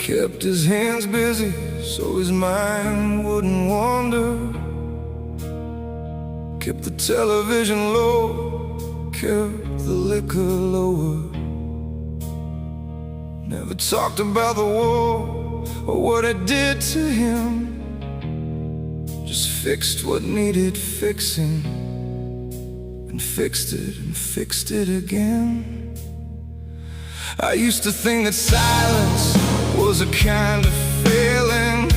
Kept his hands busy so his mind wouldn't wander. Kept the television low, kept the liquor lower. Never talked about the war or what it did to him. Just fixed what needed fixing, and fixed it again. I used to think that silence was a kind of failing.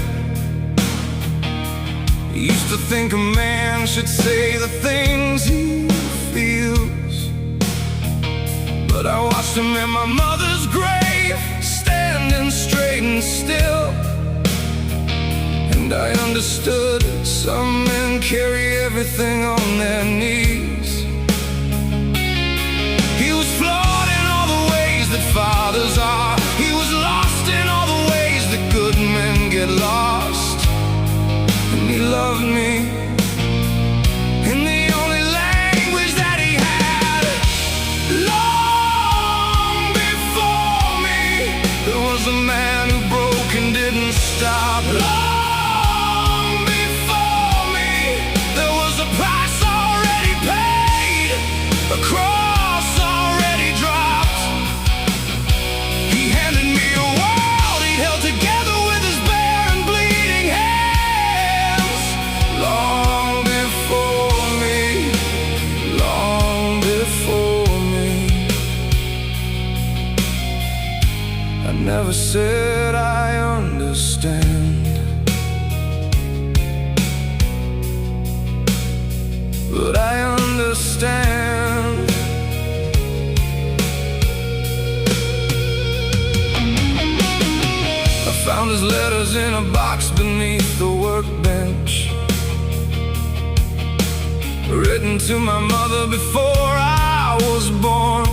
I used to think a man should say the things he feels. But I watched him in my mother's grave, standing straight and still. And I understood some men carry everything on their knees. He was flawed in all the ways that fathers are. He was lost in all the ways that good men get lost. And he loved me in the only language that he had. Long before me, there was a man who broke and didn't stop. Long before me, there was a price already paid, a cross already dropped. He handed me a world he'd held together with his bare and bleeding hands. Long before me, long before me. I never said I understand, but I understand. I found his letters in a box beneath the workbench, written to my mother before I was born.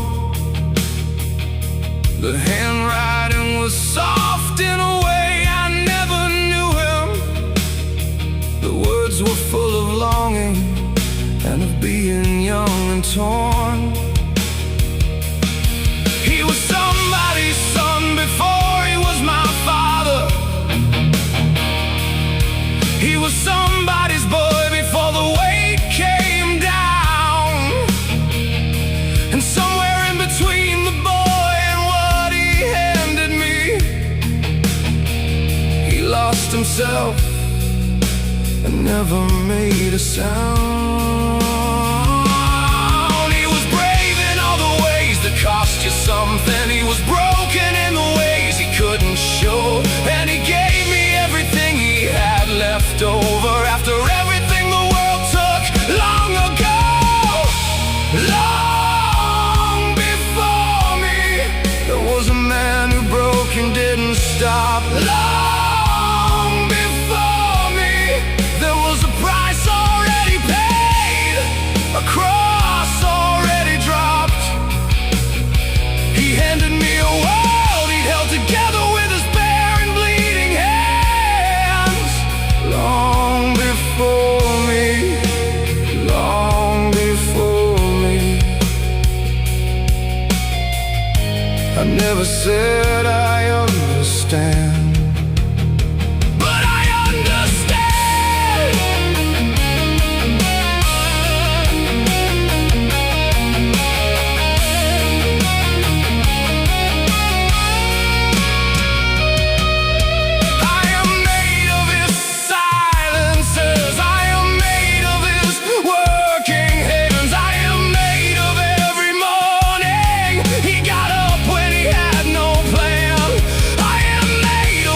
The handwriting was soft in a way I never knew him. The words were full of longing and of being young and torn. He was somebody's son before he was my father. He was somebody's boy before the weight came down. And somewhere in between the boy and what he handed me, he lost himself and never made a sound. He was brave in all the ways that cost you something. He was broken in the ways he couldn't show. And he gave me everything he had left over after everything the world took long ago. Long before me, there was a man who broke and didn't stop. Long before me, there was a price already paid, a cross already dropped. He handed me a world he'd held together with his bare and bleeding hands. Long before me, long before me. I never said I understand, but I understand. I am made of his silences. I am made of his working hands. I am made of every morning he got up when he had no plan. I am made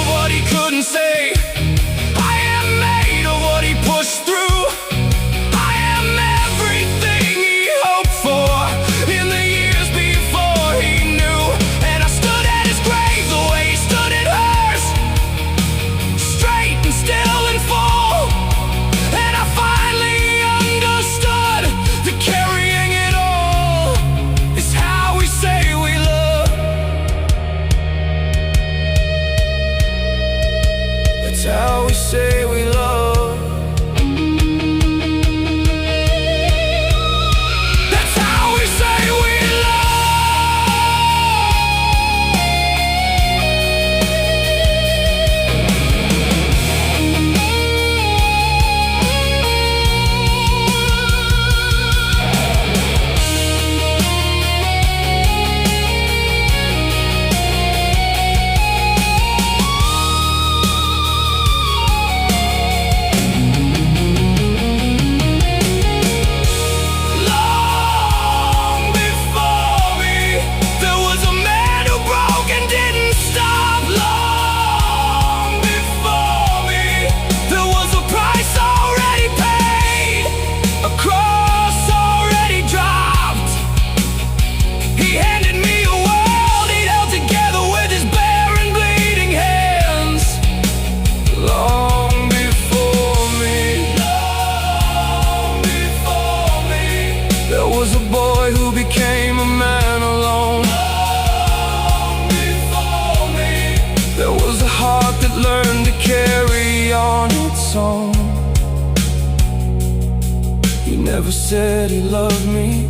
said he loved me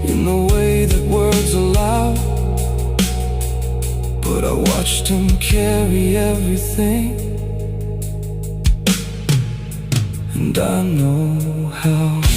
in the way that words allow, but I watched him carry everything, and I know how.